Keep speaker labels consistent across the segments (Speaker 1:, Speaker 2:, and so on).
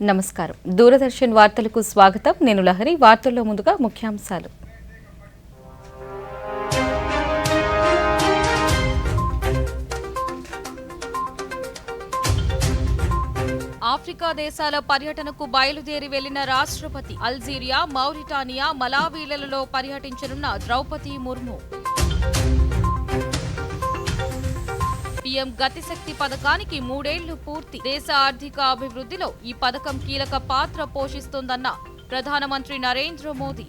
Speaker 1: నమస్కారం. దూరదర్శన్ వార్తలకు స్వాగతం. నేను లహరి. వార్తల్లో ముందుగా ముఖ్యాంశాలు.
Speaker 2: ఆఫ్రికా దేశాల పర్యటనకు బయలుదేరి వెళ్లిన రాష్ట్రపతి అల్జీరియా, మౌరిటానియా, మలావీలలో పర్యటించనున్న ద్రౌపది ముర్ము. పీఎం గతిశక్తి పథకానికి 3 ఏళ్లు పూర్తి. దేశ ఆర్థిక అభివృద్ధిలో ఈ పథకం కీలక పాత్ర పోషిస్తోందన్న ప్రధానమంత్రి నరేంద్ర మోదీ.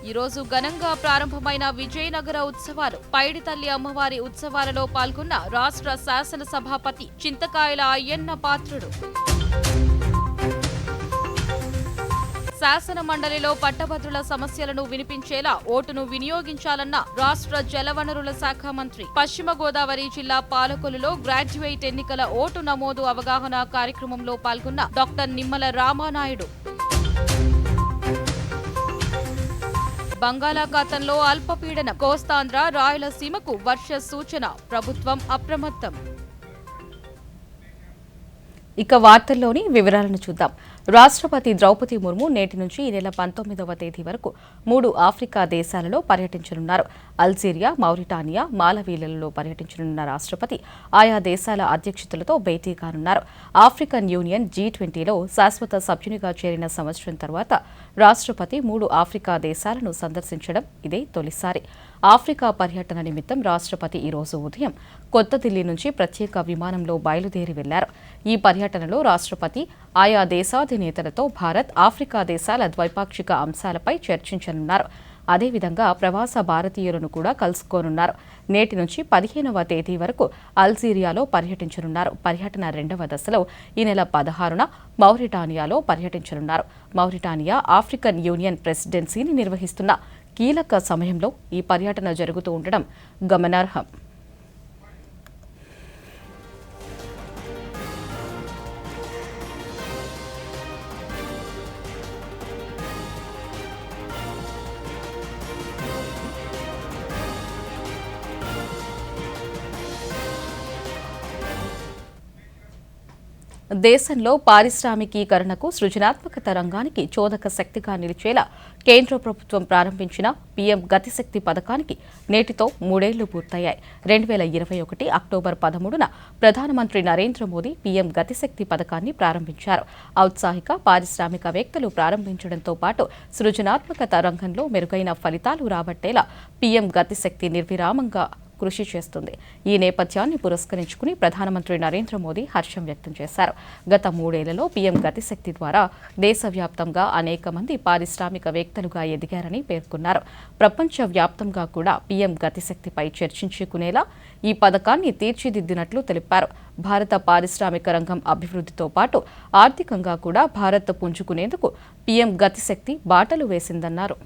Speaker 2: ఈరోజు ఘనంగా ప్రారంభమైన విజయనగర ఉత్సవాలు. పైడితల్లి అమ్మవారి ఉత్సవాలలో పాల్గొన్న రాష్ట్ర శాసనసభాపతి చింతకాయల అయ్యన్న పాత్రుడు. శాసన మండలిలో పట్టభద్రుల సమస్యలను వినిపించేలా ఓటును వినియోగించాలన్న రాష్ట్ర జలవనరుల శాఖ మంత్రి. పశ్చిమ గోదావరి జిల్లా పాలకొలులో గ్రాడ్యుయేట్ ఎన్నికల ఓటు నమోదు అవగాహన కార్యక్రమంలో పాల్గొన్న డాక్టర్ నిమ్మల రామానాయుడు. బంగాళాఖాతంలో అల్పపీడనం. కోస్తాంధ్ర, రాయలసీమకు వర్ష సూచన. ప్రభుత్వం అప్రమత్తం.
Speaker 1: ఇక వార్తల్లోని వివరాలను చూద్దాం. రాష్ట్రపతి ద్రౌపది ముర్ము నేటి నుంచి ఈ నెల 19వ తేదీ వరకు 3 ఆఫ్రికా దేశాలలో పర్యటించనున్నారు. అల్జీరియా, మౌరిటానియా, మాలవీలలో పర్యటించనున్న రాష్ట్రపతి ఆయా దేశాల అధ్యక్షులతో భేటీ కానున్నారు. ఆఫ్రికన్ యూనియన్ G20లో శాశ్వత సభ్యునిగా చేరిన సంవత్సరం తర్వాత రాష్ట్రపతి 3 ఆఫ్రికా దేశాలను సందర్శించడం ఇదే తొలిసారి. ఆఫ్రికా పర్యటన నిమిత్తం రాష్ట్రపతి ఈ రోజు ఉదయం కొత్త ఢిల్లీ నుంచి ప్రత్యేక విమానంలో బయలుదేరి వెళ్లారు. ఈ పర్యటనలో రాష్ట్రపతి ఆయా దేశాధినేతలతో భారత్, ఆఫ్రికా దేశాల ద్వైపాక్షిక అంశాలపై చర్చించనున్నారు. అదేవిధంగా ప్రవాస భారతీయులను కూడా కలుసుకోనున్నారు. నేటి నుంచి 15వ తేదీ వరకు అల్జీరియాలో పర్యటించనున్నారు. పర్యటన 2వ దశలో ఈ నెల 16న మౌరిటానియాలో పర్యటించనున్నారు. మౌరిటానియా ఆఫ్రికన్ యూనియన్ ప్రెసిడెన్సీని నిర్వహిస్తున్న కీలక సమయంలో ఈ పర్యటన జరుగుతూ ఉండడం గమనార్హం. దేశంలో పారిశ్రామికీకరణకు, సృజనాత్మకత రంగానికి చోదక శక్తిగా నిలిచేలా కేంద్ర ప్రభుత్వం ప్రారంభించిన పీఎం గతిశక్తి పథకానికి నేటితో 3 ఏళ్లు పూర్తయ్యాయి. 2021 అక్టోబర్ 13న ప్రధానమంత్రి నరేంద్ర మోదీ పీఎం గతిశక్తి పథకాన్ని ప్రారంభించారు. ఔత్సాహిక పారిశ్రామికవేత్తలు ప్రారంభించడంతో పాటు సృజనాత్మకత రంగంలో మెరుగైన ఫలితాలు రాబట్టేలా పీఎం గతిశక్తి నిర్విరామంగా కృషి చేస్తుంది. ఈ నేపథ్యాన్ని పురస్కరించుకుని ప్రధానమంత్రి నరేంద్ర మోదీ హర్షం వ్యక్తం చేశారు. గత 3 ఏళ్లలో పీఎం గతిశక్తి ద్వారా దేశవ్యాప్తంగా అనేక మంది పారిశ్రామికవేత్తలుగా ఎదిగారని పేర్కొన్నారు. ప్రపంచవ్యాప్తంగా కూడా పీఎం గతిశక్తిపై చర్చించుకునేలా ఈ పథకాన్ని తీర్చిదిద్దినట్లు తెలిపారు. భారత పారిశ్రామిక రంగం అభివృద్ధితో పాటు ఆర్థికంగా కూడా భారత్ పుంజుకునేందుకు పీఎం గతిశక్తి బాటలు వేసిందన్నారు.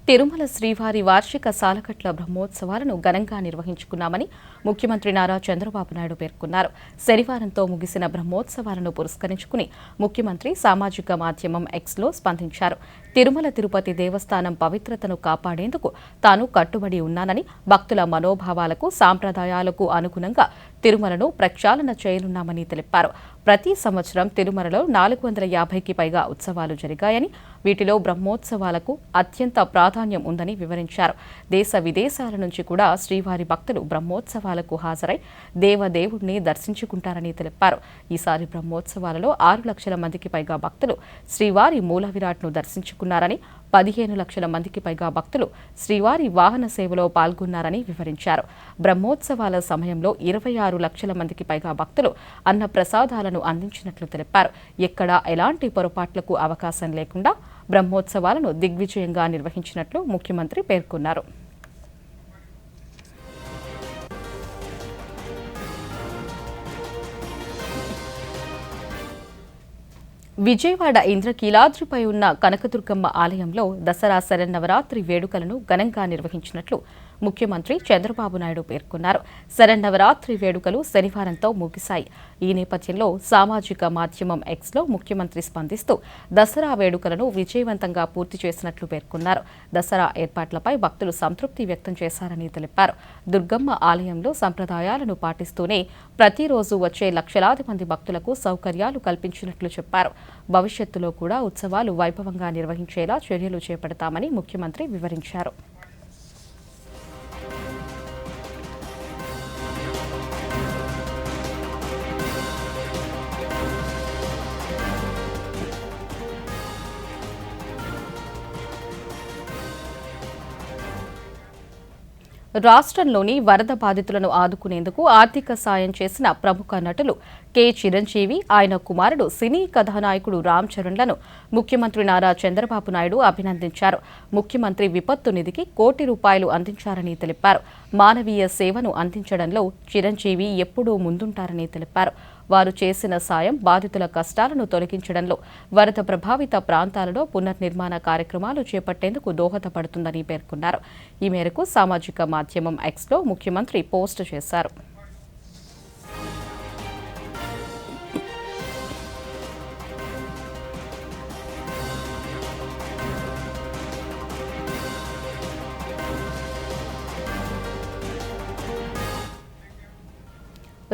Speaker 1: తిరుమల శ్రీవారి వార్షిక సాలకట్ల బ్రహ్మోత్సవాలను ఘనంగా నిర్వహించుకున్నామని ముఖ్యమంత్రి నారా చంద్రబాబు నాయుడు పేర్కొన్నారు. శనివారంతో ముగిసిన బ్రహ్మోత్సవాలను పురస్కరించుకుని ముఖ్యమంత్రి సామాజిక మాధ్యమం ఎక్స్లో స్పందించారు. తిరుమల తిరుపతి దేవస్థానం పవిత్రతను కాపాడేందుకు తాను కట్టుబడి ఉన్నానని, భక్తుల మనోభావాలకు, సాంప్రదాయాలకు అనుగుణంగా తిరుమలను ప్రక్షాళన చేయనున్నామని తెలిపారు. ప్రతి సంవత్సరం తిరుమలలో 450కి పైగా ఉత్సవాలు జరిగాయని, వీటిలో బ్రహ్మోత్సవాలకు అత్యంత ప్రాధాన్యం ఉందని వివరించారు. దేశ విదేశాల నుంచి కూడా శ్రీవారి భక్తులు బ్రహ్మోత్సవాలకు హాజరై దేవదేవుడిని దర్శించుకుంటారని తెలిపారు. ఈసారి బ్రహ్మోత్సవాలలో 6 లక్షల మందికి పైగా భక్తులు శ్రీవారి మూల విరాట్ను దర్శించుకున్నారని, 15 లక్షల మందికి పైగా భక్తులు శ్రీవారి వాహన సేవలో పాల్గొన్నారని వివరించారు. బ్రహ్మోత్సవాల సమయంలో 26 లక్షల మందికి పైగా భక్తులు అన్న ప్రసాదాలను అందించినట్లు తెలిపారు. ఎక్కడా ఎలాంటి పొరపాట్లకు అవకాశం లేకుండా బ్రహ్మోత్సవాలను దిగ్విజయంగా నిర్వహించినట్లు ముఖ్యమంత్రి పేర్కొన్నారు. విజయవాడ ఇంద్రకీలాద్రిపై ఉన్న కనకదుర్గమ్మ ఆలయంలో దసరా శరన్నవరాత్రి వేడుకలను ఘనంగా నిర్వహించినట్లు ముఖ్యమంత్రి చంద్రబాబు నాయుడు పేర్కొన్నారు. శరన్నవరాత్రి వేడుకలు శనివారంతో ముగిశాయి. ఈ నేపథ్యంలో సామాజిక మాధ్యమం ఎక్స్లో ముఖ్యమంత్రి స్పందిస్తూ దసరా వేడుకలను విజయవంతంగా పూర్తి చేసినట్లు పేర్కొన్నారు. దసరా ఏర్పాట్లపై భక్తులు సంతృప్తి వ్యక్తం చేశారని తెలిపారు. దుర్గమ్మ ఆలయంలో సంప్రదాయాలను పాటిస్తూనే ప్రతిరోజు వచ్చే లక్షలాది మంది భక్తులకు సౌకర్యాలు కల్పించినట్లు చెప్పారు. భవిష్యత్తులో కూడా ఉత్సవాలు వైభవంగా నిర్వహించేలా చర్యలు చేపడతామని ముఖ్యమంత్రి వివరించారు. రాష్ట్రంలోని వరద బాధితులను ఆదుకునేందుకు ఆర్థిక సాయం చేసిన ప్రముఖ నటులు కె. చిరంజీవి, ఆయన కుమారుడు సినీ కథానాయకుడు రామ్ చరణ్లను ముఖ్యమంత్రి నారా చంద్రబాబు నాయుడు అభినందించారు. ముఖ్యమంత్రి విపత్తు నిధికి ₹1 కోటి అందించారని తెలిపారు. మానవీయ సేవను అందించడంలో చిరంజీవి ఎప్పుడూ ముందుంటారని తెలిపారు. వారు చేసిన సాయం బాధితుల కష్టాలను తొలగించడంలో, వరద ప్రభావిత ప్రాంతాలలో పునర్నిర్మాణ కార్యక్రమాలు చేపట్టేందుకు దోహదపడుతుందని పేర్కొన్నారు. ఈ మేరకు సామాజిక మాధ్యమం ఎక్స్లో ముఖ్యమంత్రి పోస్టు చేశారు.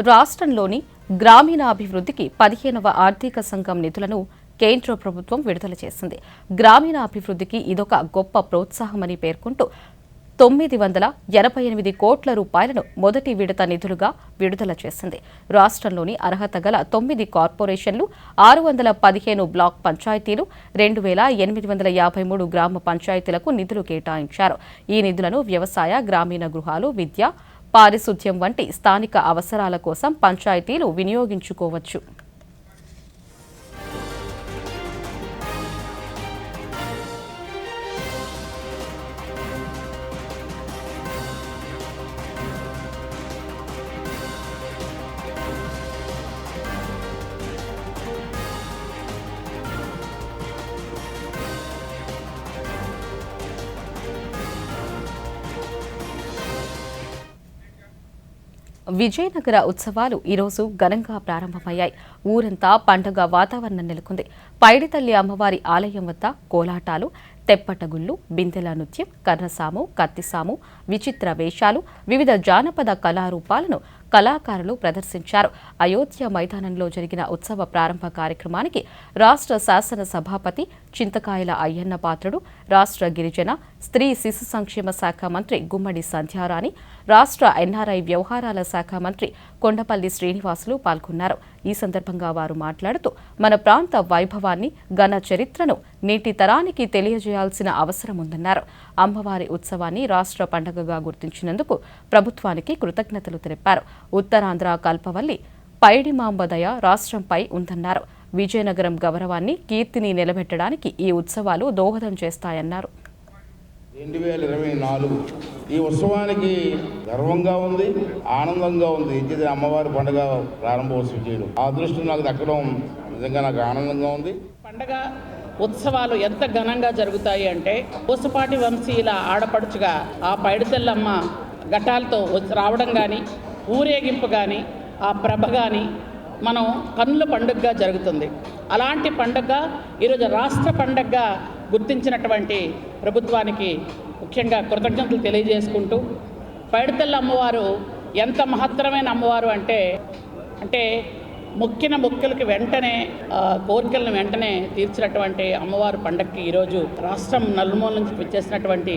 Speaker 1: రాష్ట్రంలోని గ్రామీణాభివృద్ధికి 15వ ఆర్థిక సంఘం నిధులను కేంద్ర ప్రభుత్వం విడుదల చేసింది. గ్రామీణాభివృద్ధికి ఇదొక గొప్ప ప్రోత్సాహమని పేర్కొంటూ ₹988 కోట్ల మొదటి విడత నిధులుగా విడుదల చేసింది. రాష్ట్రంలోని అర్హత గల 9 కార్పొరేషన్లు, 615 బ్లాక్ పంచాయతీలు, 2853 గ్రామ పంచాయతీలకు నిధులు కేటాయించారు. ఈ నిధులను వ్యవసాయ, గ్రామీణ గృహాలు, విద్య, పారిశుధ్యం వంటి స్థానిక అవసరాల కోసం పంచాయతీలు వినియోగించుకోవచ్చు. విజయనగర ఉత్సవాలు ఈరోజు ఘనంగా ప్రారంభమయ్యాయి. ఊరంతా పండుగ వాతావరణం నెలకొంది. పైడితల్లి అమ్మవారి ఆలయం వద్ద కోలాటాలు, తెప్పటగుళ్ళు, బిందెల నృత్యం, కర్రసాము, కత్తిసాము, విచిత్ర వేషాలు, వివిధ జానపద కళారూపాలను కళాకారులు ప్రదర్శించారు. అయోధ్య మైదానంలో జరిగిన ఉత్సవ ప్రారంభ కార్యక్రమానికి రాష్ట్ర శాసన సభాపతి చింతకాయల అయ్యన్న పాత్రుడు, రాష్ట్ర గిరిజన, స్త్రీ శిశు సంక్షేమ శాఖ మంత్రి గుమ్మడి సంధ్యారాణి, రాష్ట్ర ఎన్ఆర్ఐ వ్యవహారాల శాఖ మంత్రి కొండపల్లి శ్రీనివాసులు పాల్గొన్నారు. ఈ సందర్భంగా వారు మాట్లాడుతూ మన ప్రాంత వైభవాన్ని, ఘన చరిత్రను నేటి తరానికి తెలియజేయాల్సిన అవసరం ఉందన్నారు. అమ్మవారి ఉత్సవాన్ని రాష్ట్ర పండుగగా గుర్తించినందుకు ప్రభుత్వానికి కృతజ్ఞతలు తెలిపారు. ఉత్తరాంధ్ర కల్పవల్లి పైడిమాంబదయ రాష్ట్రంపై ఉందన్నారు. విజయనగరం గౌరవాన్ని, కీర్తిని నిలబెట్టడానికి ఈ ఉత్సవాలు దోహదం చేస్తాయన్నారు.
Speaker 3: 2024 ఈ ఉత్సవానికి గర్వంగా ఉంది, ఆనందంగా ఉంది. ఇది అమ్మవారి పండుగ ప్రారంభోత్సవం చేయడం, ఆ అదృష్టం నాకు దక్కడం నిజంగా నాకు ఆనందంగా ఉంది.
Speaker 4: పండగ ఉత్సవాలు ఎంత ఘనంగా జరుగుతాయి అంటే, పూసపాటి వంశీయుల ఆడపడుచుగా ఆ పైడితల్లమ్మ ఘటాలతో రావడం కానీ, ఊరేగింపు కానీ, ఆ ప్రభ కానీ మనం కన్నుల పండుగగా జరుగుతుంది. అలాంటి పండుగ ఈరోజు రాష్ట్ర పండుగగా గుర్తించినటువంటి ప్రభుత్వానికి ముఖ్యంగా కృతజ్ఞతలు తెలియజేసుకుంటూ, పైడితల్లి అమ్మవారు ఎంత మహత్తరమైన అమ్మవారు అంటే మొక్కిన మొక్కులకి వెంటనే కోరికలను వెంటనే తీర్చినటువంటి అమ్మవారు పండగకి ఈరోజు రాష్ట్రం నలుమూల నుంచి వచ్చేసినటువంటి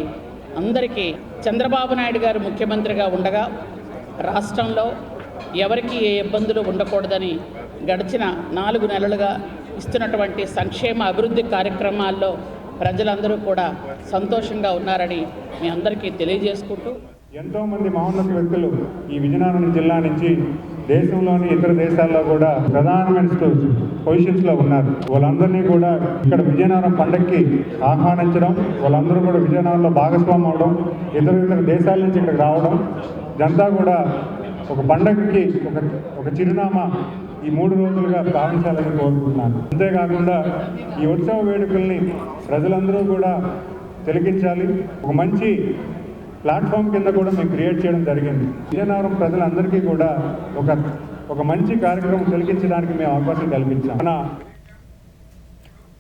Speaker 4: అందరికీ చంద్రబాబు నాయుడు గారు ముఖ్యమంత్రిగా ఉండగా రాష్ట్రంలో ఎవరికి ఏ ఇబ్బందులు ఉండకూడదని గడిచిన 4 నెలలుగా ఇస్తున్నటువంటి సంక్షేమ అభివృద్ధి కార్యక్రమాల్లో ప్రజలందరూ కూడా సంతోషంగా ఉన్నారని మీ అందరికీ తెలియజేసుకుంటూ,
Speaker 5: ఎంతోమంది మహోన్నత వ్యక్తులు ఈ విజయనగరం జిల్లా నుంచి దేశంలోని ఇతర దేశాల్లో కూడా ప్రధానమైన పొజిషన్స్లో ఉన్నారు. వాళ్ళందరినీ కూడా ఇక్కడ విజయనగరం పండగకి ఆహ్వానించడం, వాళ్ళందరూ కూడా విజయనగరంలో భాగస్వామ్యం అవడం, ఇతర దేశాల నుంచి ఇక్కడికి రావడం, ఇదంతా కూడా ఒక పండగకి ఒక చిరునామా ఈ 3 రోజులుగా భావించాలని కోరుకుంటున్నాను. అంతేకాకుండా ఈ ఉత్సవ వేడుకల్ని ప్రజలందరూ కూడా తిలకించాలి. ఒక మంచి ప్లాట్ఫామ్ కింద కూడా మేము క్రియేట్ చేయడం జరిగింది. విజయనగరం ప్రజలందరికీ కూడా ఒక మంచి కార్యక్రమం తిలకించడానికి మేము అవకాశం కల్పించాం.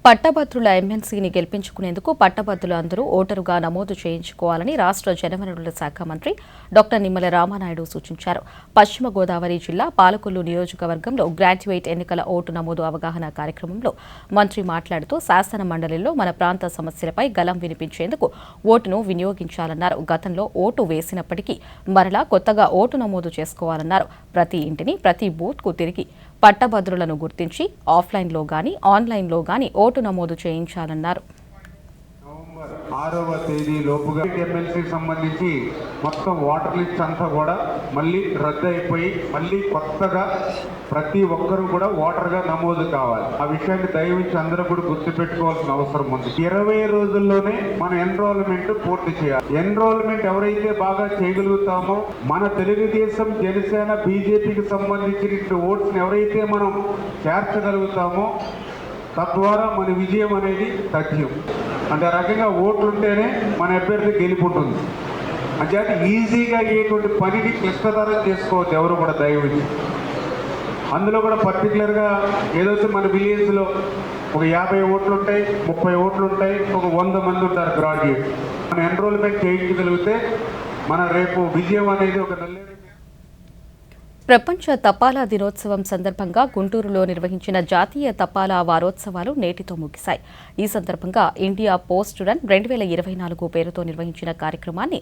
Speaker 1: పట్టభద్రుల ఎమ్మెల్సీని గెలిపించుకునేందుకు పట్టభద్రులు అందరూ ఓటరుగా నమోదు చేయించుకోవాలని రాష్ట్ర జలవనరుల శాఖ మంత్రి డాక్టర్ నిమ్మల రామానాయుడు సూచించారు. పశ్చిమ గోదావరి జిల్లా పాలకొల్లు నియోజకవర్గంలో గ్రాడ్యుయేట్ ఎన్నికల ఓటు నమోదు అవగాహన కార్యక్రమంలో మంత్రి మాట్లాడుతూ శాసన మండలిలో మన ప్రాంత సమస్యలపై గలం వినిపించేందుకు ఓటును వినియోగించాలన్నారు. గతంలో ఓటు వేసినప్పటికీ మరలా కొత్తగా ఓటు నమోదు చేసుకోవాలన్నారు. ప్రతి ఇంటిని ప్రతి బూత్కు తిరిగి పట్టభద్రులను గుర్తించి ఆఫ్లైన్లో గానీ ఆన్లైన్లో గానీ ఓటు నమోదు చేయించాలన్నారు.
Speaker 6: నవంబర్ 6వ తేదీ లోపుగా ఎమ్మెల్సీకి సంబంధించి మొత్తం వాటర్ లిస్ట్ అంతా కూడా మళ్ళీ రద్దు అయిపోయి మళ్ళీ కొత్తగా ప్రతి ఒక్కరూ కూడా ఓటర్గా నమోదు కావాలి. ఆ విషయాన్ని దయవించి అందరూ కూడా గుర్తుపెట్టుకోవాల్సిన అవసరం ఉంది. 20 రోజుల్లోనే మన ఎన్రోల్మెంట్ పూర్తి చేయాలి. ఎన్రోల్మెంట్ ఎవరైతే బాగా చేయగలుగుతామో మన తెలుగుదేశం, జనసేన, బీజేపీకి సంబంధించిన ఓట్స్ని ఎవరైతే మనం చేర్చగలుగుతామో తద్వారా మన విజయం అనేది తథ్యం. అంటే ఆ రకంగా ఓట్లుంటేనే మన అభ్యర్థి గెలుపుంటుంది. అంటే ఈజీగా అయ్యేటువంటి పనిని క్లిష్టతరం చేసుకోవద్దు ఎవరు కూడా దయవించి. అందులో కూడా పర్టికులర్గా ఏదైతే మన విలేజ్లో ఒక 50 ఓట్లు ఉంటాయి, 30 ఓట్లు ఉంటాయి, ఒక 100 మంది ఉంటారు గ్రాడ్యుయేట్. మనం ఎన్రోల్మెంట్ చేయించగలిగితే మన రేపు విజయం అనేది ఒక నల్లేరు.
Speaker 1: ప్రపంచ తపాలా దినోత్సవం సందర్భంగా గుంటూరులో నిర్వహించిన జాతీయ తపాలా వారోత్సవాలు నేటితో ముగిశాయి. ఈ సందర్భంగా ఇండియా పోస్ట్ రన్ 2024 పేరుతో నిర్వహించిన కార్యక్రమాన్ని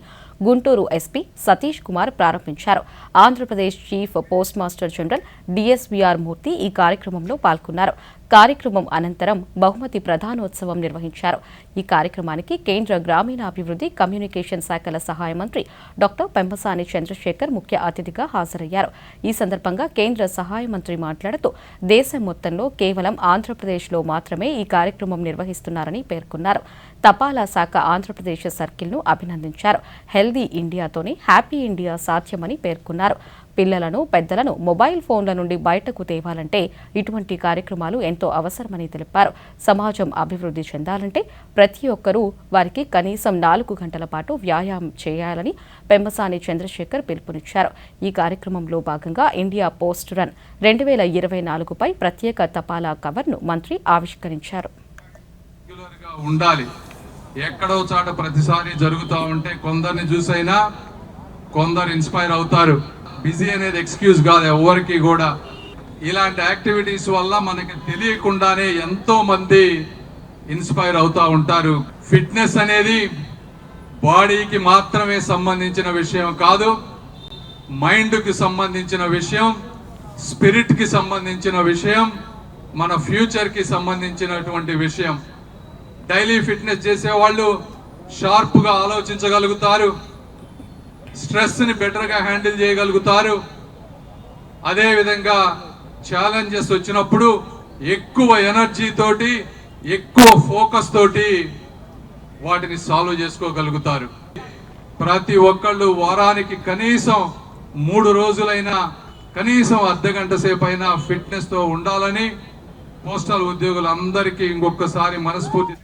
Speaker 1: గుంటూరు ఎస్పీ సతీష్ కుమార్ ప్రారంభించారు. Andhra Pradesh chief post master general DSVR మూర్తి ఈ కార్యక్రమంలో పాల్గొన్నారు. కార్యక్రమం అనంతరం బహుమతి ప్రధానోత్సవం నిర్వహించారు. ఈ కార్యక్రమానికి కేంద్ర గ్రామీణాభివృద్ధి కమ్యూనికేషన్ శాఖల సహాయ మంత్రి డాక్టర్ పెంబసాని చంద్రశేఖర్ ముఖ్య అతిథిగా హాజరయ్యారు. ఈ సందర్భంగా కేంద్ర సహాయ మంత్రి మాట్లాడుతూ దేశం మొత్తంలో కేవలం ఆంధ్రప్రదేశ్లో మాత్రమే ఈ కార్యక్రమం నిర్వహిస్తున్నారని పేర్కొన్నారు. తపాలా శాఖ ఆంధ్రప్రదేశ్ సర్కిల్ను అభినందించారు. హెల్దీ ఇండియాతోనే హ్యాపీ ఇండియా సాధ్యమని పేర్కొన్నారు. పిల్లలను, పెద్దలను మొబైల్ ఫోన్ల నుండి బయటకు తేవాలంటే ఇటువంటి కార్యక్రమాలు ఎంతో అవసరమని తెలిపారు. సమాజం అభివృద్ధి చెందాలంటే ప్రతి ఒక్కరూ వారికి కనీసం 4 గంటల పాటు వ్యాయామం చేయాలని పెంబసాని చంద్రశేఖర్ పిలుపునిచ్చారు. ఈ కార్యక్రమంలో భాగంగా ఇండియా పోస్ట్ రన్ 2024పై ప్రత్యేక తపాలా కవర్ను మంత్రి ఆవిష్కరించారు.
Speaker 7: ఉండాలి. ఎక్కడో చాట ప్రతిసారి జరుగుతూ ఉంటే కొందరిని చూసైనా కొందరు ఇన్స్పైర్ అవుతారు. బిజీ అనేది ఎక్స్క్యూజ్ కాదు ఎవరికి కూడా. ఇలాంటి యాక్టివిటీస్ వల్ల మనకి తెలియకుండానే ఎంతో మంది ఇన్స్పైర్ అవుతూ ఉంటారు. ఫిట్నెస్ అనేది బాడీకి మాత్రమే సంబంధించిన విషయం కాదు, మైండ్కి సంబంధించిన విషయం, స్పిరిట్కి సంబంధించిన విషయం, మన ఫ్యూచర్కి సంబంధించినటువంటి విషయం. డైలీ ఫిట్నెస్ చేసేవాళ్ళు షార్ప్గా ఆలోచించగలుగుతారు, స్ట్రెస్ని బెటర్గా హ్యాండిల్ చేయగలుగుతారు. అదేవిధంగా ఛాలెంజెస్ వచ్చినప్పుడు ఎక్కువ ఎనర్జీ తోటి, ఎక్కువ ఫోకస్ తోటి వాటిని సాల్వ్ చేసుకోగలుగుతారు. ప్రతి ఒక్కళ్ళు వారానికి కనీసం 3 రోజులైనా కనీసం అర్ధగంట సేపు అయినా ఫిట్నెస్తో ఉండాలని పోస్టల్ ఉద్యోగులందరికీ ఇంకొకసారి మనస్ఫూర్తి.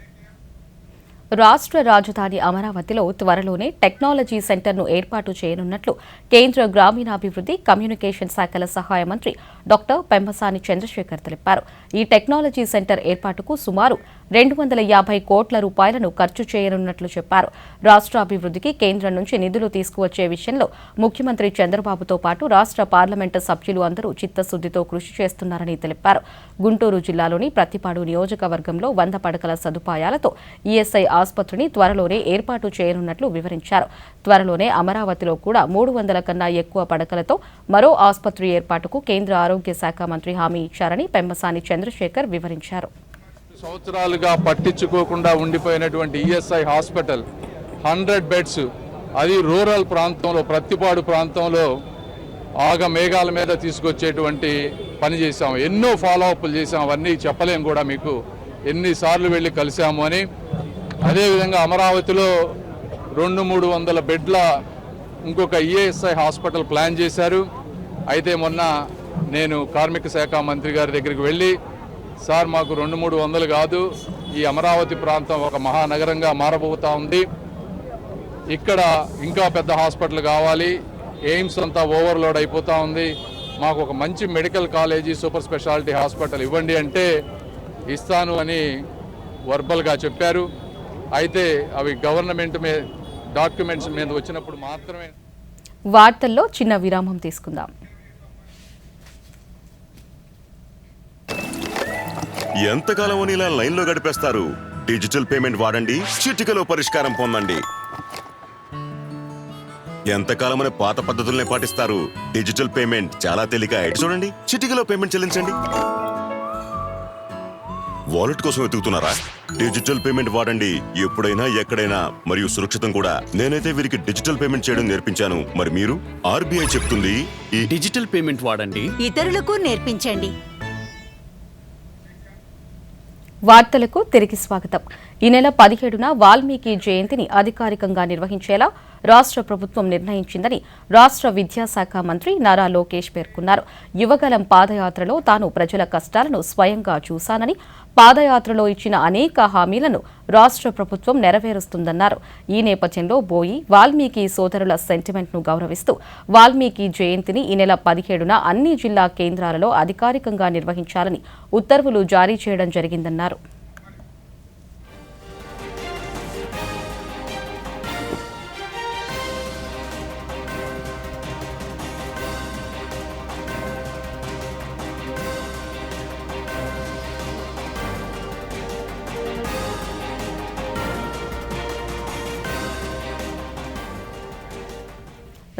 Speaker 1: రాష్ట్ర రాజధాని అమరావతిలో త్వరలోనే టెక్నాలజీ సెంటర్ను ఏర్పాటు చేయనున్నట్లు కేంద్ర గ్రామీణాభివృద్ధి కమ్యూనికేషన్ శాఖల సహాయ మంత్రి డాక్టర్ పెంబసాని చంద్రశేఖర్ తెలిపారు. ఈ టెక్నాలజీ సెంటర్ ఏర్పాటుకు సుమారు 250 కోట్ల రూపాయలను ఖర్చు చేయనున్నట్లు చెప్పారు. రాష్ట్ర అభివృద్ధికి కేంద్రం నుంచి నిధులు తీసుకువచ్చే విషయంలో ముఖ్యమంత్రి చంద్రబాబుతో పాటు రాష్ట్ర పార్లమెంటు సభ్యులు అందరూ చిత్తశుద్దితో కృషి చేస్తున్నారని తెలిపారు. గుంటూరు జిల్లాలోని ప్రతిపాడు నియోజకవర్గంలో 100 పడకల సదుపాయాలతో ఈఎస్ఐ ఆసుపత్రిని త్వరలోనే ఏర్పాటు చేయనున్నట్లు వివరించారు. త్వరలోనే అమరావతిలో కూడా 300 కన్నా ఎక్కువ పడకలతో మరో ఆసుపత్రి ఏర్పాటుకు కేంద్ర ఆరోగ్య శాఖ మంత్రి హామీ ఇచ్చారని పెంబసాని చంద్రశేఖర్ వివరించారు.
Speaker 8: సంవత్సరాలుగా పట్టించుకోకుండా ఉండిపోయినటువంటి ఈఎస్ఐ హాస్పిటల్ 100 బెడ్స్, అది రూరల్ ప్రాంతంలో ప్రతిపాడు ప్రాంతంలో మేఘాల మీద తీసుకొచ్చేటువంటి పని చేశాం. ఎన్నో ఫాలో అప్లు చేశాం, అవన్నీ చెప్పలేం కూడా మీకు ఎన్నిసార్లు వెళ్ళి కలిసాము అని. అదేవిధంగా అమరావతిలో 200-300 బెడ్ల ఇంకొక ఈఎస్ఐ హాస్పిటల్ ప్లాన్ చేశారు. అయితే మొన్న నేను కార్మిక శాఖ మంత్రి గారి దగ్గరికి వెళ్ళి, సార్ మాకు 200-300 కాదు, ఈ అమరావతి ప్రాంతం ఒక మహానగరంగా మారబోతా ఉంది, ఇక్కడ ఇంకా పెద్ద హాస్పిటల్ కావాలి, ఎయిమ్స్ అంతా ఓవర్లోడ్ అయిపోతూ ఉంది, మాకు ఒక మంచి medical college super speciality hospital ఇవ్వండి అంటే ఇస్తాను అని వర్బల్గా చెప్పారు. అయితే అవి గవర్నమెంట్ మీద డాక్యుమెంట్స్ మీద వచ్చినప్పుడు మాత్రమే.
Speaker 1: వార్తల్లో చిన్న విరామం తీసుకుందాం.
Speaker 9: ఎంతకాలం అని ఇలా లైన్లో గడిపేస్తారు? డిజిటల్ పేమెంట్ వాడండి, చిటికలో పరిష్కారం పొందండి. ఎంతకాలమని పాత పద్ధతుల్నే పాటిస్తారు? డిజిటల్ పేమెంట్ చాలా తేలిక. చూడండి, చిటికలో పేమెంట్ చెల్లించండి. వాలెట్ కోసం వెతుకుతున్నారా? డిజిటల్ పేమెంట్ వాడండి, ఎప్పుడైనా ఎక్కడైనా, మరియు సురక్షితం కూడా. నేనైతే వీరికి డిజిటల్ పేమెంట్ చేయడం నేర్పించాను. మరి మీరు? ఆర్బీఐ చెప్తుంది ఈ
Speaker 10: డిజిటల్ పేమెంట్ వాడండి,
Speaker 11: ఇతరులకు నేర్పించండి.
Speaker 1: వార్తలకు తిరిగి స్వాగతం. ఈ నెల 17న వాల్మీకి జయంతిని అధికారికంగా నిర్వహించేలా రాష్ట్ర ప్రభుత్వం నిర్ణయించిందని రాష్ట్ర విద్యాశాఖ మంత్రి నారా లోకేష్ పేర్కొన్నారు. యువగలం పాదయాత్రలో తాను ప్రజల కష్టాలను స్వయంగా చూశానని, పాదయాత్రలో ఇచ్చిన అనేక హామీలను రాష్ట్ర ప్రభుత్వం నెరవేరుస్తుందన్నారు. ఈ నేపథ్యంలో బోయి వాల్మీకి సోదరుల సెంటిమెంట్ను గౌరవిస్తూ వాల్మీకి జయంతిని ఈ నెల 17న అన్ని జిల్లా కేంద్రాలలో అధికారికంగా నిర్వహించాలని ఉత్తర్వులు జారీ చేయడం జరిగిందన్నారు.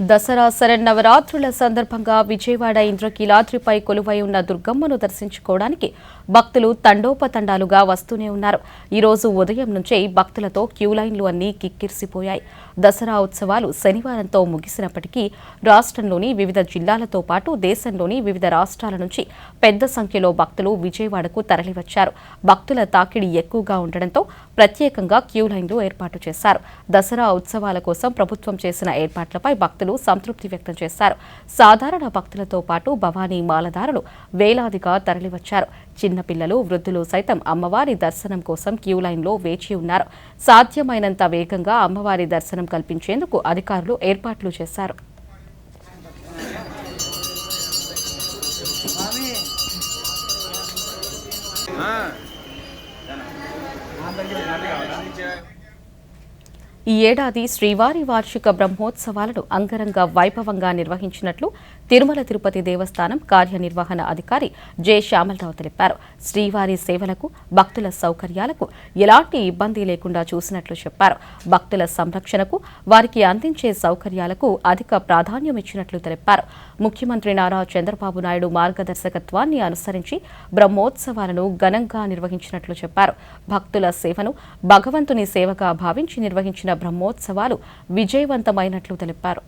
Speaker 1: దసరా శరన్నవరాత్రుల సందర్భంగా విజయవాడ ఇంద్రకీలాద్రిపై కొలువై ఉన్న దుర్గమ్మను దర్శించుకోవడానికి భక్తులు తండోపతండాలుగా వస్తూనే ఉన్నారు. ఈ రోజు ఉదయం నుంచే భక్తులతో క్యూలైన్లు అన్నీ కిక్కిరిసిపోయాయి. దసరా ఉత్సవాలు శనివారంతో ముగిసినప్పటికీ రాష్ట్రంలోని వివిధ జిల్లాలతో పాటు దేశంలోని వివిధ రాష్ట్రాల నుంచి పెద్ద సంఖ్యలో భక్తులు విజయవాడకు తరలివచ్చారు. భక్తుల తాకిడి ఎక్కువగా ఉండడంతో ప్రత్యేకంగా క్యూలైన్లు ఏర్పాటు చేశారు. దసరా ఉత్సవాల కోసం ప్రభుత్వం చేసిన ఏర్పాట్లపై భక్తులు సంతృప్తి వ్యక్తం చేశారు. సాధారణ భక్తులతో పాటు భవానీ మాలధారులు వేలాదిగా తరలివచ్చారు. చిన్నపిల్లలు, వృద్ధులు సైతం అమ్మవారి దర్శనం కోసం క్యూలైన్లో వేచి ఉన్నారు. సాధ్యమైనంత వేగంగా అమ్మవారి దర్శనం కల్పించేందుకు అధికారులు ఏర్పాట్లు చేశారు. ఈ ఏడాది శ్రీవారి వార్షిక బ్రహ్మోత్సవాలను అంగరంగ వైభవంగా నిర్వహించినట్లు తిరుమల తిరుపతి దేవస్థానం కార్యనిర్వహణ అధికారి జె శ్యామలరావు తెలిపారు. శ్రీవారి సేవలకు, భక్తుల సౌకర్యాలకు ఎలాంటి ఇబ్బంది లేకుండా చూసినట్లు చెప్పారు. భక్తుల సంరక్షణకు, వారికి అందించే సౌకర్యాలకు అధిక ప్రాధాన్యమిచ్చినట్లు తెలిపారు. ముఖ్యమంత్రి నారా చంద్రబాబు నాయుడు మార్గదర్శకత్వాన్ని అనుసరించి బ్రహ్మోత్సవాలను ఘనంగా నిర్వహించినట్లు చెప్పారు. భక్తుల సేవను భగవంతుని సేవగా భావించి నిర్వహించిన బ్రహ్మోత్సవాలు విజయవంతమైనట్లు తెలిపారు.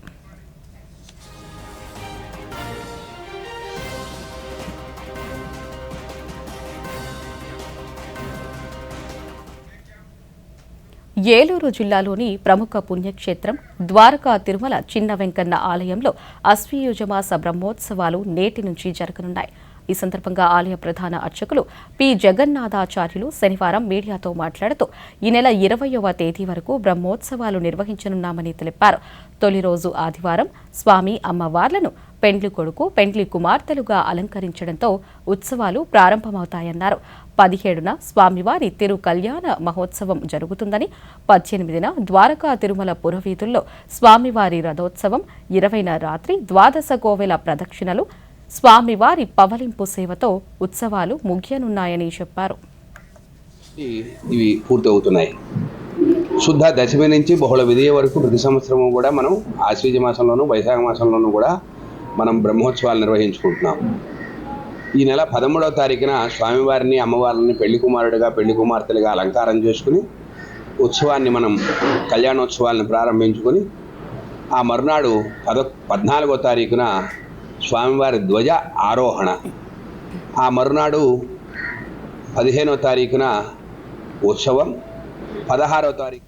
Speaker 1: ఏలూరు జిల్లాలోని ప్రముఖ పుణ్యక్షేత్రం ద్వారకా తిరుమల చిన్న వెంకన్న ఆలయంలో అశ్వయుజమాస బ్రహ్మోత్సవాలు నేటి నుంచి జరగనున్నాయి. ఈ సందర్భంగా ఆలయ ప్రధాన అర్చకులు పి జగన్నాథాచార్యులు శనివారం మీడియాతో మాట్లాడుతూ ఈ నెల 20వ తేదీ వరకు బ్రహ్మోత్సవాలు నిర్వహించనున్నామని తెలిపారు. తొలి రోజు ఆదివారం స్వామి అమ్మవార్లను పెండ్లి కొడుకు, పెండ్లి కుమార్తెలుగా అలంకరించడంతో ఉత్సవాలు ప్రారంభమవుతాయన్నారు. 17న స్వామివారి తిరు కళ్యాణ మహోత్సవం జరుగుతుందని, 18న ద్వారకా తిరుమల పురవీధుల్లో స్వామివారి రథోత్సవం, 20న రాత్రి ద్వాదశ కోవెల ప్రదక్షిణలు, స్వామివారి పవలింపు సేవతో ఉత్సవాలు ముగియనున్నాయని చెప్పారు.
Speaker 12: ఇవి పూర్తవుతున్నాయి. శుద్ధ దశమి నుంచి బహుళ విధియ వరకు ప్రతి సంవత్సరము కూడా మనం ఆశ్వీజ మాసంలోనూ వైశాఖ మాసంలోనూ కూడా మనం బ్రహ్మోత్సవాలు నిర్వహించుకుంటున్నాం. ఈ నెల 13వ తారీఖున స్వామివారిని, అమ్మవారిని పెళ్లి కుమారుడిగా, పెళ్లి కుమార్తెలుగా అలంకారం చేసుకుని ఉత్సవాన్ని మనం కళ్యాణోత్సవాలను ప్రారంభించుకొని ఆ మరునాడు 14వ తారీఖున స్వామివారి ధ్వజ ఆరోహణ, ఆ మరునాడు 15వ తారీఖున ఉత్సవం, 16వ తారీఖు.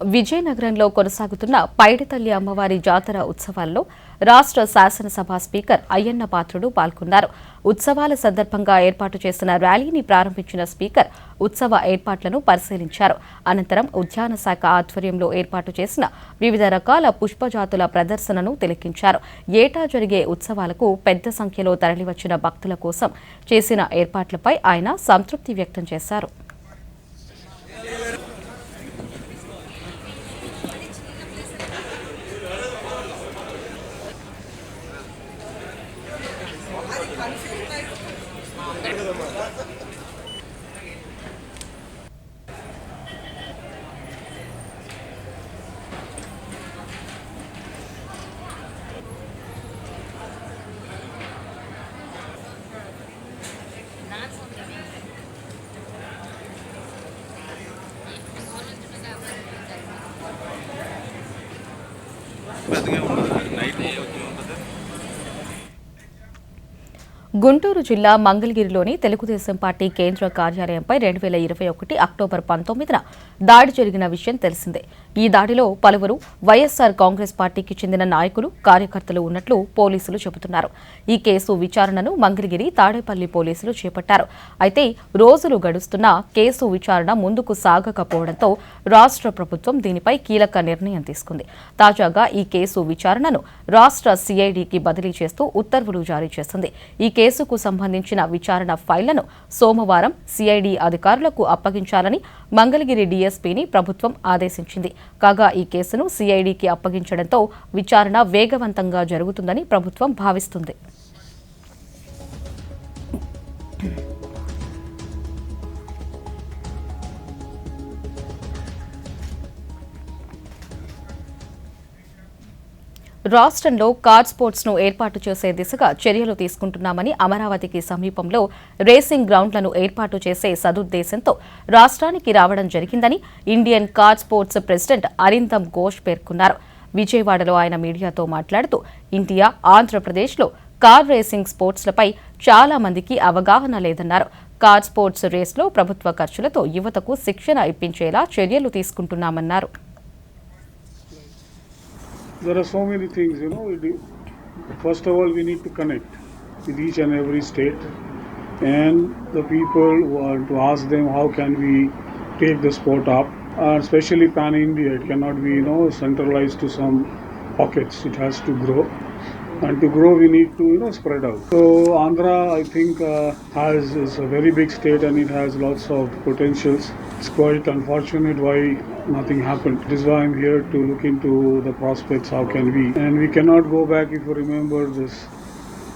Speaker 1: విజయనగరంలో కొనసాగుతున్న పైడితల్లి అమ్మవారి జాతర ఉత్సవాల్లో రాష్ట్ర శాసనసభ స్పీకర్ అయ్యన్న పాత్రుడు పాల్గొన్నారు. ఉత్సవాల సందర్భంగా ఏర్పాటు చేసిన ర్యాలీని ప్రారంభించిన స్పీకర్ ఉత్సవ ఏర్పాట్లను పరిశీలించారు. అనంతరం ఉద్యాన శాఖ ఆధ్వర్యంలో ఏర్పాటు చేసిన వివిధ రకాల పుష్పజాతుల ప్రదర్శనను తిలకించారు. ఏటా జరిగే ఉత్సవాలకు పెద్ద సంఖ్యలో తరలివచ్చిన భక్తుల కోసం చేసిన ఏర్పాట్లపై ఆయన సంతృప్తి వ్యక్తం చేశారు. గుంటూరు జిల్లా మంగళగిరిలోని తెలుగుదేశం పార్టీ కేంద్ర కార్యాలయంపై 2021 అక్టోబర్ 19న దాడి జరిగిన విషయం తెలిసిందే. ఈ దాడిలో పలువురు వైఎస్సార్ కాంగ్రెస్ పార్టీకి చెందిన నాయకులు, కార్యకర్తలు ఉన్నట్లు పోలీసులు చెబుతున్నారు. ఈ కేసు విచారణను మంగళగిరి, తాడేపల్లి పోలీసులు చేపట్టారు. అయితే రోజులు గడుస్తున్నా కేసు విచారణ ముందుకు సాగకపోవడంతో రాష్ట్ర ప్రభుత్వం దీనిపై కీలక నిర్ణయం తీసుకుంది. తాజాగా ఈ కేసు విచారణను రాష్ట్ర సిఐడికి బదిలీ చేస్తూ ఉత్తర్వులు జారీ చేసింది. ఈ కేసుకు సంబంధించిన విచారణ ఫైళ్లను సోమవారం సిఐడి అధికారులకు అప్పగించాలని మంగళగిరి డీఎస్పీని ప్రభుత్వం ఆదేశించింది. కాగా ఈ కేసును సిఐడికి అప్పగించడంతో విచారణ వేగవంతంగా జరుగుతుందని ప్రభుత్వం భావిస్తుంది. రాష్ట్రంలో కార్ స్పోర్ట్స్ ను ఏర్పాటు చేసే దిశగా చర్యలు తీసుకుంటున్నామని, అమరావతికి సమీపంలో రేసింగ్ గ్రౌండ్లను ఏర్పాటు చేసే సదుద్దేశంతో రాష్ట్రానికి రావడం జరిగిందని Indian car sports president Arindam Ghosh పేర్కొన్నారు. విజయవాడలో ఆయన మీడియాతో మాట్లాడుతూ ఇండియా, ఆంధ్రప్రదేశ్లో కార్ రేసింగ్ స్పోర్ట్స్లపై చాలా మందికి అవగాహన లేదన్నారు. కార్ స్పోర్ట్స్ రేస్లో ప్రభుత్వ ఖర్చులతో యువతకు శిక్షణ ఇప్పించేలా చర్యలు తీసుకుంటున్నామన్నారు.
Speaker 10: There are so many things, First of all, we need to connect with each and every state, and the people want to ask them how can we take the sport up, especially pan-India. It cannot be, centralized to some pockets. It has to grow. And to grow, we need to, spread out. So Andhra, I think, is a very big state and it has lots of potentials. It's quite unfortunate why nothing happened. This is why I'm here to look into the prospects. How can we? And we cannot go back. If you remember this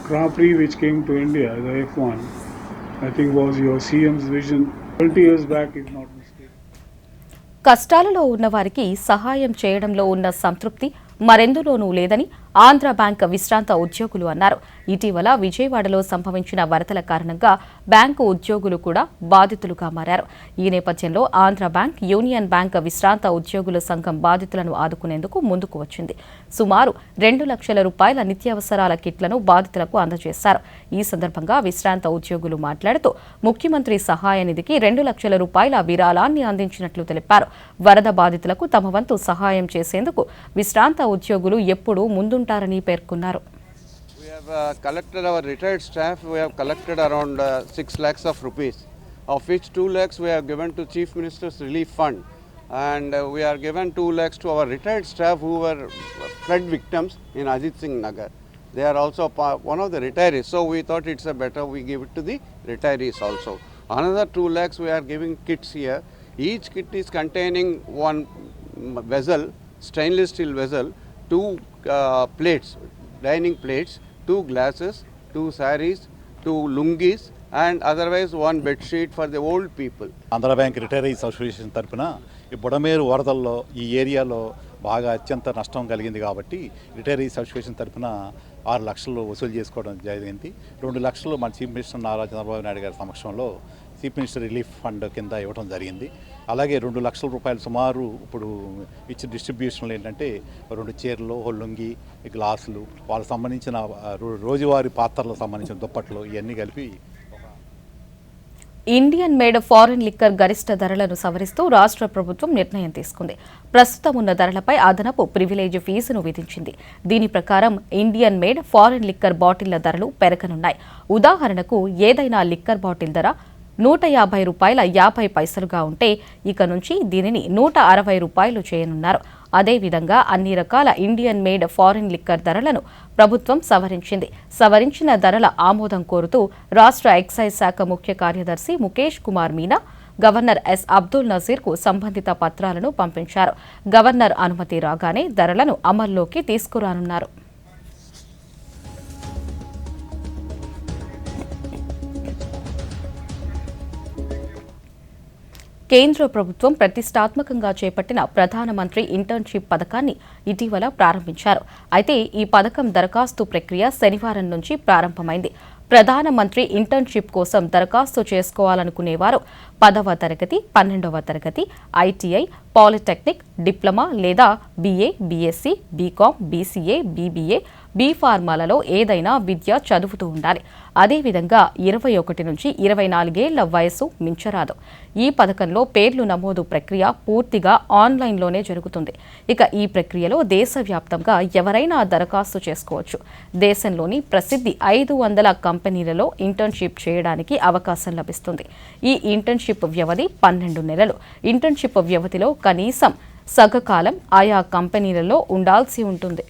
Speaker 10: Grand Prix which came to India, the F1, I think was your CM's vision 20 years back, if not mistaken.
Speaker 1: కష్టాలలో ఉన్నవారికి సహాయం చేయడంలో ఉన్న సంతృప్తి మరెందులోనూ లేదని Andhra bank విశ్రాంత ఉద్యోగులు అన్నారు. ఇటీవల విజయవాడలో సంభవించిన వరదల కారణంగా బ్యాంకు ఉద్యోగులు కూడా బాధితులుగా మారారు. ఈ నేపథ్యంలో ఆంధ్ర బ్యాంక్, యూనియన్ బ్యాంక్ విశ్రాంత ఉద్యోగుల సంఘం బాధితులను ఆదుకునేందుకు ముందుకు వచ్చింది. సుమారు 2 లక్షల రూపాయల నిత్యావసరాల కిట్లను బాధితులకు అందజేశారు. ఈ సందర్భంగా విశ్రాంత ఉద్యోగులు మాట్లాడుతూ ముఖ్యమంత్రి సహాయ నిధికి 2 లక్షల రూపాయల విరాళాన్ని అందించినట్లు తెలిపారు. వరద బాధితులకు తమ వంతు సహాయం చేసేందుకు విశ్రాంత ఉద్యోగులు ఎప్పుడూ ముందుంటారని పేర్కొన్నారు.
Speaker 13: We have collected our retired staff. We have collected around 6 lakhs of rupees, of which 2 lakhs we have given to Chief Minister's Relief Fund, and we are given 2 lakhs to our retired staff who were flood victims in Ajit Singh Nagar. They are also one of the retirees, so we thought it's a better we give it to the retirees also. Another 2 lakhs we are giving kits here. Each kit is containing one vessel, stainless steel vessel, 2 plates, dining plates, 2 glasses, 2 saris, 2 lungis, and otherwise 1 bed sheet for the old people.
Speaker 14: Andhra bank retirees association తరఫున ఈ బుడమేరు వరదల్లో ఈ ఏరియాలో బాగా అత్యంత నష్టం కలిగింది కాబట్టి రిటైరీస్ అసోసియేషన్ తరఫున 6 లక్షలు వసూలు చేసుకోవడం జరిగింది. 2 లక్షలు మన చీఫ్ మినిస్టర్ నారా చంద్రబాబు నాయుడు గారి సమక్షంలో చీఫ్ మినిస్టర్ రిలీఫ్ ఫండ్ కింద ఇవ్వడం జరిగింది. అలాగే 2 లక్షల రూపాయలు సుమారు ఇప్పుడు ఇచ్చిన డిస్ట్రిబ్యూషన్లు ఏంటంటే 2 చీరలు, లుంగి, గ్లాసులు, వాళ్ళకి సంబంధించిన రోజువారీ పాత్రలకు సంబంధించిన దుప్పట్లు ఇవన్నీ కలిపి.
Speaker 1: ఇండియన్ మేడ్ ఫారిన్ లిక్కర్ గరిష్ట ధరలను సవరిస్తూ రాష్ట్ర ప్రభుత్వం నిర్ణయం తీసుకుంది. ప్రస్తుతం ఉన్న ధరలపై అదనపు ప్రివిలేజ్ ఫీజును విధించింది. దీని ప్రకారం ఇండియన్ మేడ్ ఫారిన్ లిక్కర్ బాటిళ్ల ధరలు పెరగనున్నాయి. ఉదాహరణకు ఏదైనా లిక్కర్ బాటిల్ ధర ₹150.50 ఉంటే ఇక నుంచి దీనిని ₹160 చేయనున్నారు. అదేవిధంగా అన్ని రకాల ఇండియన్ మేడ్ ఫారిన్ లిక్కర్ ధరలను ప్రభుత్వం సవరించింది. సవరించిన ధరల ఆమోదం కోరుతూ రాష్ట్ర ఎక్సైజ్ శాఖ ముఖ్య కార్యదర్శి ముఖేష్ కుమార్ మీనా గవర్నర్ ఎస్ అబ్దుల్ నజీర్కు సంబంధిత పత్రాలను పంపించారు. గవర్నర్ అనుమతి రాగానే ధరలను అమల్లోకి తీసుకురానున్నారు. కేంద్ర ప్రభుత్వం ప్రతిష్టాత్మకంగా చేపట్టిన ప్రధానమంత్రి ఇంటర్న్షిప్ పథకాన్ని ఇటీవల ప్రారంభించారు. అయితే ఈ పథకం దరఖాస్తు ప్రక్రియ శనివారం నుంచి ప్రారంభమైంది. ప్రధానమంత్రి ఇంటర్న్షిప్ కోసం దరఖాస్తు చేసుకోవాలనుకునేవారు 10వ తరగతి, 12వ తరగతి, ఐటీఐ, పాలిటెక్నిక్, డిప్లొమా లేదా BA, BSc, BCom, BCA, BBA, బీఫార్మాలలో ఏదైనా విద్య చదువుతూ ఉండాలి. అదేవిధంగా 21 నుంచి 24 ఏళ్ల వయసు మించరాదు. ఈ పథకంలో పేర్లు నమోదు ప్రక్రియ పూర్తిగా ఆన్లైన్లోనే జరుగుతుంది. ఇక ఈ ప్రక్రియలో దేశవ్యాప్తంగా ఎవరైనా దరఖాస్తు చేసుకోవచ్చు. దేశంలోని ప్రసిద్ధి 500 కంపెనీలలో ఇంటర్న్షిప్ చేయడానికి అవకాశం లభిస్తుంది. ఈ ఇంటర్న్షిప్ వ్యవధి 12 నెలలు. ఇంటర్న్షిప్ వ్యవధిలో కనీసం సగకాలం ఆయా కంపెనీలలో ఉండాల్సి ఉంటుంది.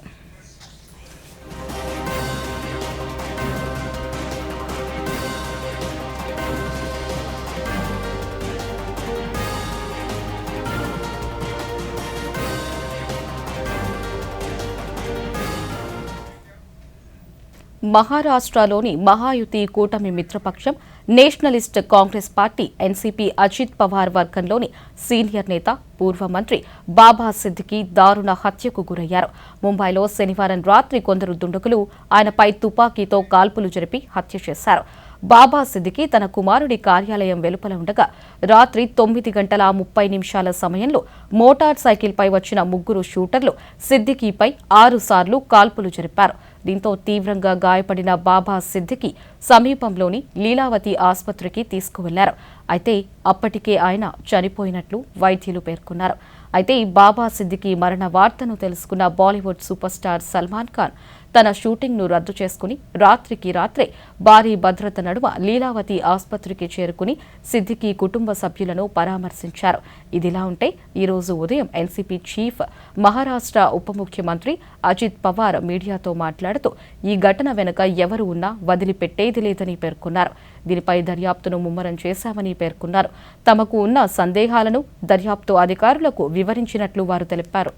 Speaker 1: మహారాష్ట్రలోని మహాయుతి కూటమి మిత్రపక్షం Nationalist Congress Party NCP Ajit Pawar వర్గంలోని సీనియర్ నేత పూర్వ మంత్రి బాబా సిద్దికీ దారుణ హత్యకు గురయ్యారు. ముంబైలో శనివారం రాత్రి కొందరు దుండగులు ఆయనపై తుపాకీతో కాల్పులు జరిపి హత్య చేశారు. బాబా సిద్దికీ తన కుమారుడి కార్యాలయం వెలుపల ఉండగా రాత్రి 9:30 సమయంలో మోటార్ సైకిల్పై వచ్చిన 3 షూటర్లు సిద్దికీపై 6 సార్లు కాల్పులు జరిపారు. దీంతో తీవ్రంగా గాయపడిన బాబా సిద్దికీ సమీపంలోని లీలావతి ఆసుపత్రికి తీసుకువెళ్లారు. అయితే అప్పటికే ఆయన చనిపోయినట్లు వైద్యులు పేర్కొన్నారు. అయితే బాబా సిద్దికీ మరణ వార్తను తెలుసుకున్న బాలీవుడ్ సూపర్ స్టార్ సల్మాన్ ఖాన్ తన షూటింగ్ను రద్దు చేసుకుని రాత్రికి రాత్రే భారీ భద్రత నడుమ లీలావతి ఆసుపత్రికి చేరుకుని సిద్దికీ కుటుంబ సభ్యులను పరామర్శించారు. ఇదిలా ఉంటే ఈరోజు ఉదయం ఎన్సీపీ చీఫ్ మహారాష్ట్ర ఉప ముఖ్యమంత్రి అజిత్ పవార్ మీడియాతో మాట్లాడుతూ ఈ ఘటన వెనుక ఎవరు ఉన్నా వదిలిపెట్టేది లేదని పేర్కొన్నారు. దీనిపై దర్యాప్తును ముమ్మరం చేశామని పేర్కొన్నారు. తమకు ఉన్న సందేహాలను దర్యాప్తు అధికారులకు వివరించినట్లు వారు తెలిపారు.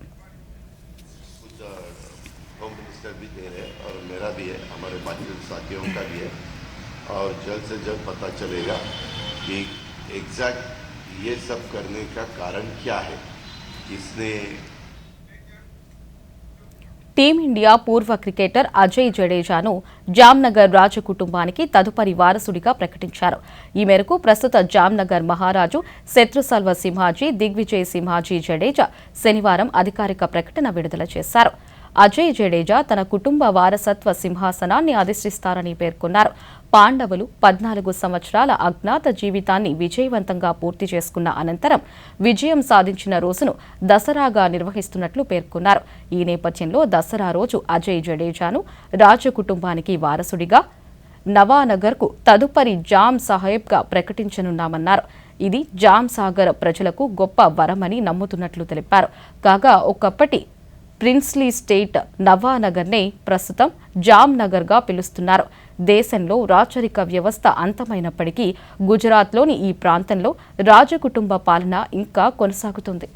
Speaker 15: भी है, हमारे बाकी साथियों का भी है और जल्द से जल्द पता चलेगा कि एग्जैक्ट ये सब करने का कारण क्या है, किसने।
Speaker 1: టీమిండియా పూర్వ క్రికెటర్ అజయ్ జడేజాను జామ్నగర్ రాజకుటుంబానికి తదుపరి వారసుడిగా ప్రకటించారు. ఈ మేరకు ప్రస్తుత జామ్నగర్ మహారాజు శత్రుసల్వ సింహాజీ దిగ్విజయ్ సింహాజీ జడేజా శనివారం అధికారిక ప్రకటన విడుదల చేశారు. అజయ్ జడేజా తన కుటుంబ వారసత్వ సింహాసనాన్ని అధిష్టిస్తారని పేర్కొన్నారు. పాండవులు 14 సంవత్సరాల అజ్ఞాత జీవితాన్ని విజయవంతంగా పూర్తి చేసుకున్న అనంతరం విజయం సాధించిన రోజును దసరాగా నిర్వహిస్తున్నట్లు పేర్కొన్నారు. ఈ నేపథ్యంలో దసరా రోజు అజయ్ జడేజాను రాజకుటుంబానికి వారసుడిగా నవానగర్కు తదుపరి జామ్ సాహెబ్గా ప్రకటించనున్నామన్నారు. ఇది జామ్ సాగర్ ప్రజలకు గొప్ప వరమని నమ్ముతున్నట్లు తెలిపారు. కాగా ఒకప్పటి ప్రిన్స్లీ స్టేట్ నవానగర్నే ప్రస్తుతం జామ్నగర్గా పిలుస్తున్నారు. దేశంలో రాచరిక వ్యవస్థ అంతమైనప్పటికీ గుజరాత్లోని ఈ ప్రాంతంలో రాజకుటుంబ పాలన ఇంకా కొనసాగుతుంది.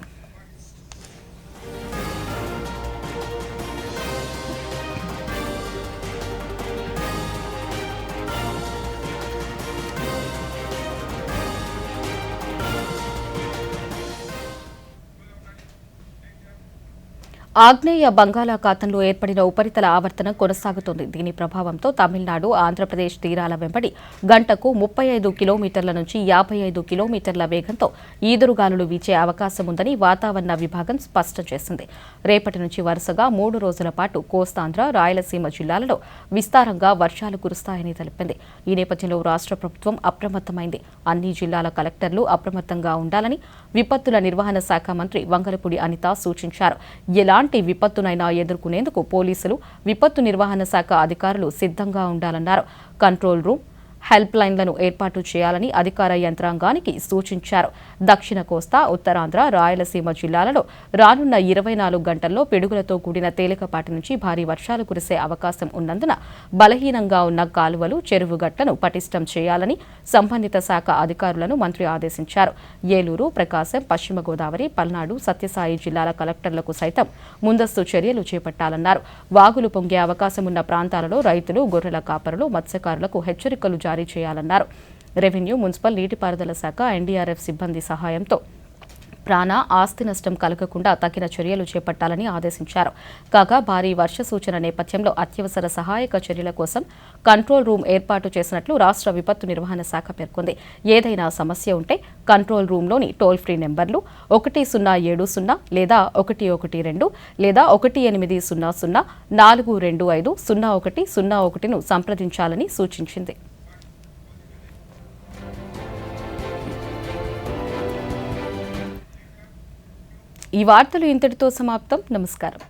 Speaker 1: ఆగ్నేయ బంగాళాఖాతంలో ఏర్పడిన ఉపరితల ఆవర్తనం కొనసాగుతోంది. దీని ప్రభావంతో తమిళనాడు, ఆంధ్రప్రదేశ్ తీరాల వెంబడి గంటకు 35 కిలోమీటర్ల నుంచి 55 కిలోమీటర్ల వేగంతో ఈదురుగాలులు వీచే అవకాశం ఉందని వాతావరణ విభాగం స్పష్టం చేసింది. రేపటి నుంచి వరుసగా 3 రోజుల పాటు కోస్తాంధ్ర, రాయలసీమ జిల్లాలలో విస్తారంగా వర్షాలు కురుస్తాయని తెలిపింది. ఈ నేపథ్యంలో రాష్ట్ర ప్రభుత్వం అప్రమత్తమైంది. అన్ని జిల్లాల కలెక్టర్లు అప్రమత్తంగా ఉండాలని విపత్తుల నిర్వహణ శాఖ మంత్రి వంగలపూడి అనిత సూచించారు. ఎలాంటి విపత్తునైనా ఎదుర్కొనేందుకు పోలీసులు, విపత్తు నిర్వహణ శాఖ అధికారులు సిద్ధంగా ఉండాలన్నారు. కంట్రోల్ రూమ్, హెల్ప్ లైన్లను ఏర్పాటు చేయాలని అధికార యంత్రాంగానికి సూచించారు. దక్షిణ కోస్తా, ఉత్తరాంధ్ర, రాయలసీమ జిల్లాలలో రానున్న 24 గంటల్లో పిడుగులతో కూడిన తేలికపాటి నుంచి భారీ వర్షాలు కురిసే అవకాశం ఉన్నందున బలహీనంగా ఉన్న కాలువలు, చెరువుగట్లను పటిష్టం చేయాలని సంబంధిత శాఖ అధికారులను మంత్రి ఆదేశించారు. ఏలూరు, ప్రకాశం, పశ్చిమ గోదావరి, పల్నాడు, సత్యసాయి జిల్లాల కలెక్టర్లకు సైతం ముందస్తు చర్యలు చేపట్టాలన్నారు. వాగులు పొంగే అవకాశం ఉన్న ప్రాంతాలలో రైతులు, గొర్రెల కాపరులు, మత్స్యకారులకు హెచ్చరికలు జారీ చేయాలన్నారు. రెవెన్యూ, మున్సిపల్, నీటిపారుదల శాఖ, ఎన్డీఆర్ఎఫ్ సిబ్బంది సహాయంతో ప్రాణ, ఆస్తి నష్టం కలగకుండా తగిన చర్యలు చేపట్టాలని ఆదేశించారు. కాగా భారీ వర్ష సూచన నేపథ్యంలో అత్యవసర సహాయక చర్యల కోసం కంట్రోల్ రూమ్ ఏర్పాటు చేసినట్లు రాష్ట్ర విపత్తు నిర్వహణ శాఖ పేర్కొంది. ఏదైనా సమస్య ఉంటే కంట్రోల్ రూమ్లోని టోల్ ఫ్రీ నెంబర్లు 1070 లేదా 112 లేదా 1800 425 0101ను సంప్రదించాలని సూచించింది. ఈ వార్తలు ఇంతటితో సమాప్తం. నమస్కారం.